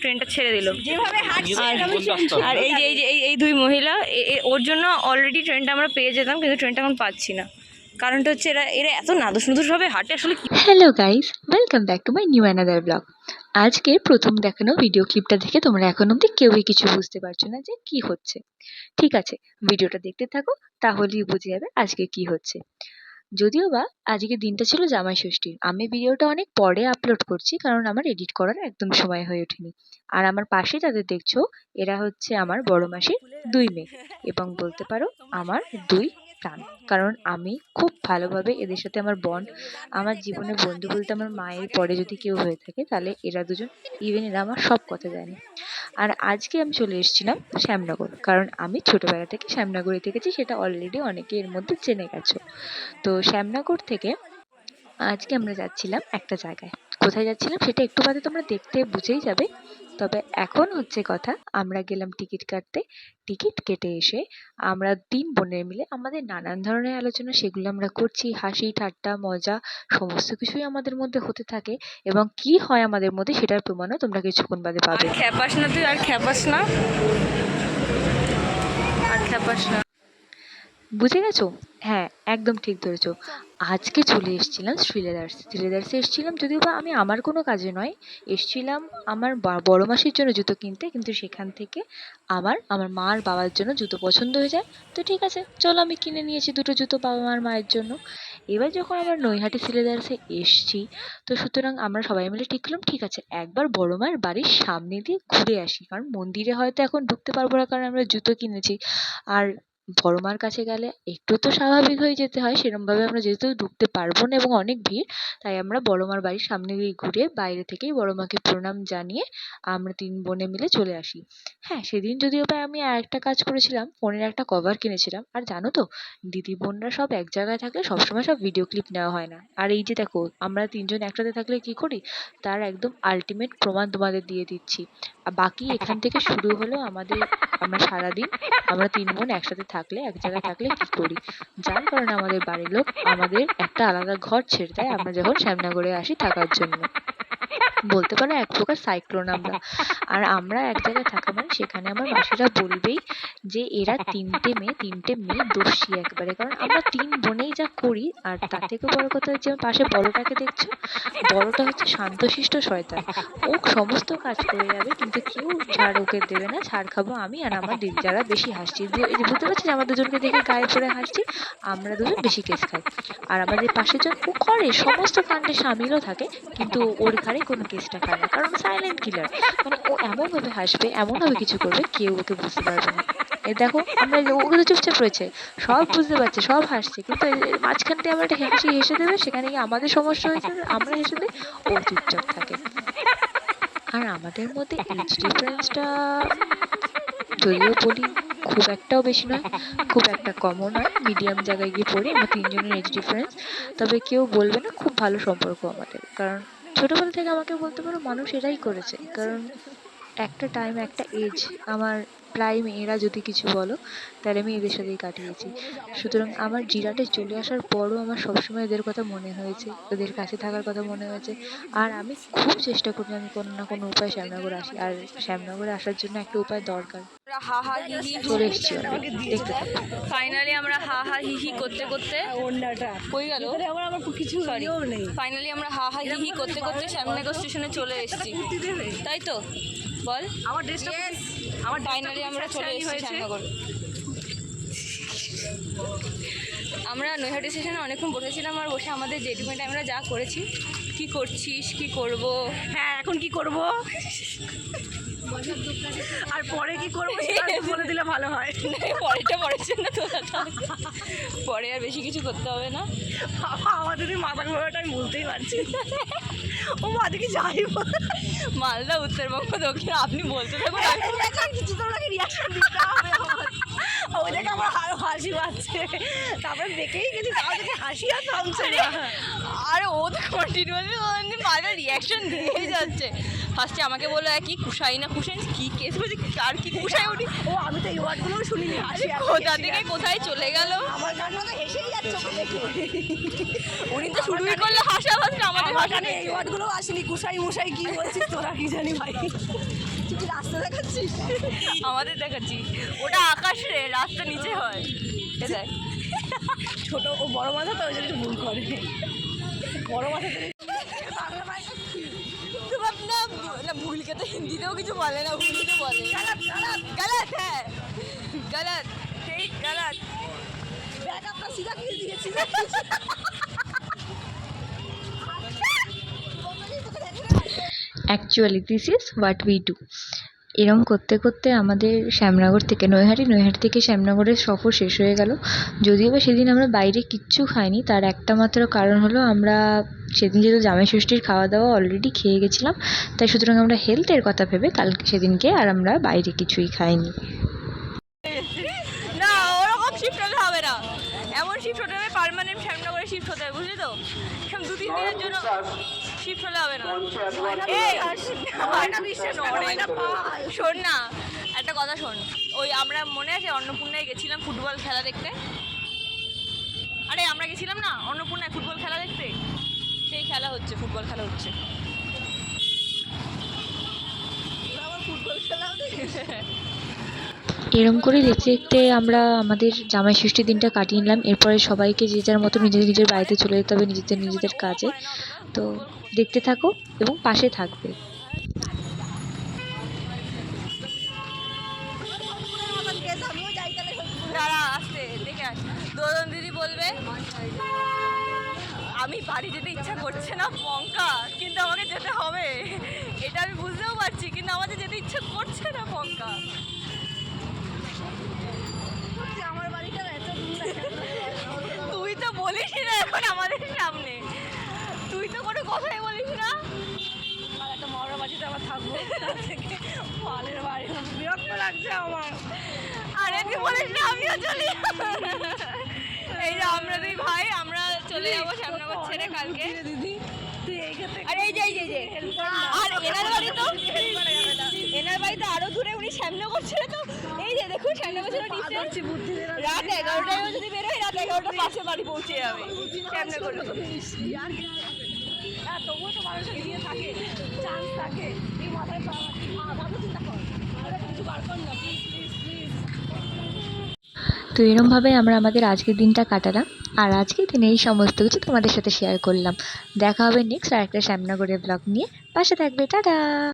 ট্রেনটা ছেড়ে দিল আর এই যে এই দুই মহিলা ওর জন্য অলরেডি ট্রেনটা আমরা পেয়ে যেতাম, কিন্তু ট্রেনটা এখন পাচ্ছি না। কারণটা হচ্ছে এরা এত নাদুস নুদুসভাবে হাঁটে আসলে। Hello guys, welcome back to my new another blog. আজকে প্রথম দেখানো ভিডিও ক্লিপটা দেখে তোমরা এখন অবধি কেউই কিছু বুঝতে পারছো না যে কি হচ্ছে। ঠিক আছে, ভিডিওটা দেখতে থাকো, তাহলেই বুঝে যাবে আজকে কি হচ্ছে। যদিও বা আজকে দিনটা ছিল জামাই ষষ্ঠীর, আমি ভিডিওটা অনেক পরে আপলোড করছি কারণ আমার এডিট করার একদম সময় হয়ে ওঠেনি। আর আমার পাশে যাদের দেখছো এরা হচ্ছে আমার বড় মাসির দুই মেয়ে, এবং বলতে পারো আমার দুই প্রাণ। কারণ আমি খুব ভালোভাবে এদের সাথে আমার বন্ড, আমার জীবনের বন্ধু বলতে আমার মায়ের পরে যদি কেউ হয়ে থাকে তাহলে এরা দুজন, ইভেন এরা আমার সব কথা জানে। আর আজকে আমি চলে এসেছিলাম শ্যামনগর, কারণ আমি ছোটবেলা থেকে শ্যামনগরে থেকেছি, সেটা অলরেডি অনেকে এর মধ্যে জেনে গেছো। তো শ্যামনগর থেকে আজকে আমরা যাচ্ছিলাম একটা জায়গায়। কোথায় যাচ্ছিলাম সেটা একটু বাদে তোমরা দেখতে বুঝেই যাবে। তবে এখন হচ্ছে কথা, আমরা গেলাম টিকিট কাটতে। টিকিট কেটে এসে আমরা 3 বোনের মিলে আমাদের নানান ধরনের আলোচনা, সেগুলো আমরা করছি। হাসি ঠাট্টা মজা সমস্ত কিছুই আমাদের মধ্যে হতে থাকে, এবং কি হয় আমাদের মধ্যে সেটার প্রমাণও তোমরা কিছুক্ষণ বাদে পাবে। খ্যাপাস না তুই, আর খ্যাপাস না, আর খ্যাপাস না। বুঝে গেছো? হ্যাঁ, একদম ঠিক ধরেছো। আজকে চলে এসেছিলাম শ্রীলেদার্সে এসেছিলাম, যদিও বা আমি আমার কোনো কাজে নয়, এসেছিলাম আমার বড় মাসির জন্য জুতো কিনতে। কিন্তু সেখান থেকে আমার মা আর বাবার জন্য জুতো পছন্দ হয়ে যায়। তো ঠিক আছে, চলো আমি কিনে নিয়েছি দুটো জুতো বাবা আর মায়ের জন্য। এবার যখন আমরা নৈহাটি শ্রীলেদার্সে এসছি, তো সুতরাং আমরা সবাই মিলে ঠিক করলাম ঠিক আছে একবার বড় মায়ের বাড়ির সামনে দিয়ে ঘুরে আসি, কারণ মন্দিরে হয়তো এখন ঢুকতে পারবো না কারণ আমরা জুতো কিনেছি। আর বড় মার কাছে গেলে একটু তো স্বাভাবিক হয়ে যেতে হয়, সেরমভাবে আমরা যেহেতু ঢুকতে পারবো না এবং অনেক ভিড়, তাই আমরা বড় মার বাড়ির সামনে দিয়ে ঘুরে বাইরে থেকেই বড় মাকে প্রণাম জানিয়ে আমরা 3 বোনে মিলে চলে আসি। হ্যাঁ, সেদিন যদিও বা আমি আরেকটা কাজ করেছিলাম, ফোনের একটা কভার কিনেছিলাম। আর জানো তো, দিদি বোনরা সব এক জায়গায় থাকলে সবসময় সব ভিডিও ক্লিপ নেওয়া হয় না। আর এই যে দেখো, আমরা 3 জন একসাথে থাকলে কি করি তার একদম আলটিমেট প্রমাণ তোমাদের দিয়ে দিচ্ছি। আর বাকি এখান থেকে শুরু হলো আমরা সারাদিন আমরা 3 বোন একসাথে থাকলে, এক জায়গায় থাকলে কি করি, যার কারণে আমাদের বাড়ির লোক আমাদের একটা আলাদা ঘর ছেড়ে দেয় আমরা যখন শ্যামনগরে আসি থাকার জন্য। বলতে পারো এক প্রকার সাইক্লোন আমরা। আর আমরা এক জায়গায় থাকা মানে সেখানে আমার মাসিরা বলবেই যে এরা তিনটে মেয়ে দোষী একবারে, কারণ আমরা 3 বোনেই যা করি। আর তার থেকে বড় কথা হচ্ছে আমার পাশে বড়টাকে দেখছো, বড়টা হচ্ছে শান্তশিষ্ট শয়তান। ও সমস্ত কাজ করে যাবে কিন্তু কেউ ছাড় ওকে দেবে না, ছাড় খাবো আমি আর আমার দিদি, যারা বেশি হাসছি। এই যে বুঝতে পারছি যে আমরা দুজনকে দেখে গায়ে পড়ে হাসছি, আমরা দুজন বেশি কেস খাই। আর আমাদের পাশের জন ও করে সমস্ত কাণ্ডে সামিলও থাকে, কিন্তু ওর ঘাড়ে কোনো কেসটা খায় না, কারণ সাইলেন্ট কিলার। মানে ও এমনভাবে হাসবে, এমনভাবে কিছু করবে কেউ ওকে বুঝতে পারবে না। এই দেখো, আমরা ওকে তো চুপচাপ রয়েছে, সব বুঝতে পারছে, সব হাসছে, কিন্তু মাঝখান থেকে আবার একটা হাসি হেসে দেবে, সেখানে গিয়ে আমাদের সমস্যা হয়েছে, আমরা হেসে দিই, ও চুপচাপ থাকে। আর আমাদের মধ্যে এজ ডিফারেন্সটা যদিও বলি খুব একটাও বেশি নয়, খুব একটা কমও নয়, মিডিয়াম জায়গায় গিয়ে পড়ি আমরা 3 জনের এজ ডিফারেন্স। তবে কেউ বলবে না খুব ভালো সম্পর্ক আমাদের, কারণ ছোটবেলা থেকে আমাকে বলতে পারো মানুষ এরাই করেছে। কারণ একটা টাইম, একটা এজ, আমার প্রাইম এরা যদি কিছু বলো তাহলে আমি এদের সাথেই কাটিয়েছি। সুতরাং আমার জিরাটে চলে আসার পরও আমার সবসময় এদের কথা মনে হয়েছে, ওদের কাছে থাকার কথা মনে হয়েছে। আর আমি খুব চেষ্টা করি আমি কোনো না কোনো উপায়ে শ্যামনগর আসি, আর শ্যামনগরে আসার জন্য একটা উপায় দরকার। হা হা হি হি চলে এসেছি দেখতে থাকো। ফাইনালি আমরা হা হা হি হি করতে করতে হয়ে গেল আমার কিছু নেই। ফাইনালি আমরা হা হা হি হি করতে করতে শ্যামনগর স্টেশনে চলে এসেছি, তাই তো বল। আমার ড্রেসটা আমার ফাইনালি আমরা চলে এসেছি শ্যামনগর। আমরা নৈহাটি স্টেশনে অনেকক্ষণ বসেছিলাম, আর বসে আমাদের জেঠিমাটা আমরা যা করেছি। কি করছিস, কি করব, হ্যাঁ এখন কি করব আর পরে কি করবো বলে দিলে ভালো হয়। পরেটা পড়েছে না তো, পরে আর বেশি কিছু করতে হবে না। আমাদের মাথা ঘোরাটা আমি বুঝতেই পারছি। ও মাদিকে যাই মালদা উত্তরবঙ্গ দক্ষিণ আপনি বলতে থাকুন, কিছু তোমাকে রিয়াকশন দিতে হবে। ওই দেখে আমার আরো হাসি পাচ্ছে, তারপরে দেখেই গেছি, তাও দেখে হাসি আর থামছে না। আর ও তো কন্টিনিউয়াসলি মালদা রিয়াকশন দিয়ে যাচ্ছে। ফার্স্টে আমাকে বললো কি কুশাই না কুশাই কি কেস বলছে আর কি কুশাই উঠি ও আমি তো এই ওয়ার্ডগুলোও শুনিনি, কোথা থেকে কোথায় চলে গেল। আমার গান তো হেসেই যাচ্ছে ওকে দেখে। উনি তো শুরুই করলো হাসাহাসি, আমাদের আমার হাসা গানে এই ওয়ার্ডগুলোও আসেনি, কুশাই মুশাই কি বলছিস তোরা কি জানি ভাই। তুই কি রাস্তা দেখাচ্ছিস? আমাদের দেখাচ্ছি ওটা আকাশ রে, রাস্তা নিচে হয়। এ দেখ ছোট ও বড় মাথা তো ওই জন্য একটু ভুল করে, বড় মাথা তো বাংলা ভাই तुम अपना ना भूल के तो हिंदी तो কিছু বলে না, ভুল তো বলে गलत गलत गलत है गलत ठीक गलत ব্যাগ আপনার সিধা কি দিয়েছি। Actually this is what we do. এরম করতে করতে আমাদের শ্যামনগর থেকে নৈহাটি থেকে শ্যামনগরের সফর শেষ হয়ে গেল। যদিও বা সেদিন আমরা বাইরে কিচ্ছু খাইনি, তার একটা মাত্র কারণ হলো আমরা সেদিন যেহেতু জামাই ষষ্ঠীর খাওয়া দাওয়া অলরেডি খেয়ে গেছিলাম, তাই সুতরাং আমরা হেলথের কথা ভেবে কালকে সেদিনকে আর আমরা বাইরে কিছুই খাইনি। না ওরকম শিফট হলে হবে না, এমন শিফট হতে হবে পার্মানেন্ট শ্যামনগরে শিফট হতে হবে, বুঝলি তো? এখন 2-3 দিনের জন্য শিফট হলে হবে না। এই শোন না একটা কথা শোন, ওই আমরা মনে আছে অন্নপূর্ণায় গেছিলাম ফুটবল খেলা দেখতে, আরে আমরা গেছিলাম না অন্নপূর্ণায় ফুটবল খেলা দেখতে, সেই খেলা হচ্ছে, ফুটবল খেলা হচ্ছে। আমার ফুটবল খেলাও দেখি। এরম করে দেখতে দেখতে আমরা আমাদের জামাই ষষ্ঠীর দিনটা কাটিয়ে নিলাম। এরপরে সবাইকে যে যার মতো নিজেদের নিজের বাড়িতে চলে যেতে হবে নিজেদের নিজেদের কাজে। তো দেখতে থাকো এবং পাশে থাকবে। আমিও যাই তাহলে। দাঁড়া আসতে দেখে আস, দোদন দিদি বলবে আমি বাড়ি যেতে ইচ্ছা করছে না পঙ্কা, কিন্তু আমাকে যেতে হবে, এটা আমি বুঝতেও পারছি, কিন্তু আমাদের যেতে ইচ্ছা করছে না পঙ্কা। আমার বাড়িটা এত দূর তুই তো বলিস না এখন আমাদের সামনে, তুই তো কোনো কথাই বলিস না। আর একটা মরা বাড়িতে আবার থাকবো, তার থেকে পালের বাড়ি বিরক্ত লাগছে আমার। আরে তুই বলিস না আমিও চলি। এই যে আমরা দুই ভাই আমরা চলে যাবো শ্যামনগর ছেড়ে কালকে। দিদি তুই এই ক্ষেত্রে আর এই যে আর এনার বাড়ি তো আরো দূরে, উনি শ্যামনগর ছেড়ে তো এই যে দেখুন শ্যামনগর ছেড়ে ডিস্টেন্স বুদ্ধি দে না। রাত 11টায় যদি বেরোয় রাত 11টার পাশে বাড়ি পৌঁছে যাবে শ্যামনগর। আর কি হ্যাঁ, তবুও তো মানুষের দিয়ে থাকে, চান্স থাকে। এই মাথায় ভালো চিন্তা কর, আর কিছু বার কর না প্লিজ প্লিজ প্লিজ। তো এরমভাবে আমরা আমাদের আজকের দিনটা কাটালাম, আর আজকের দিনে এই সমস্ত কিছু তোমাদের সাথে শেয়ার করলাম। দেখা হবে নেক্সট আর একটা শ্যামনগরের ব্লগ নিয়ে, পাশে থাকবে, টাটা।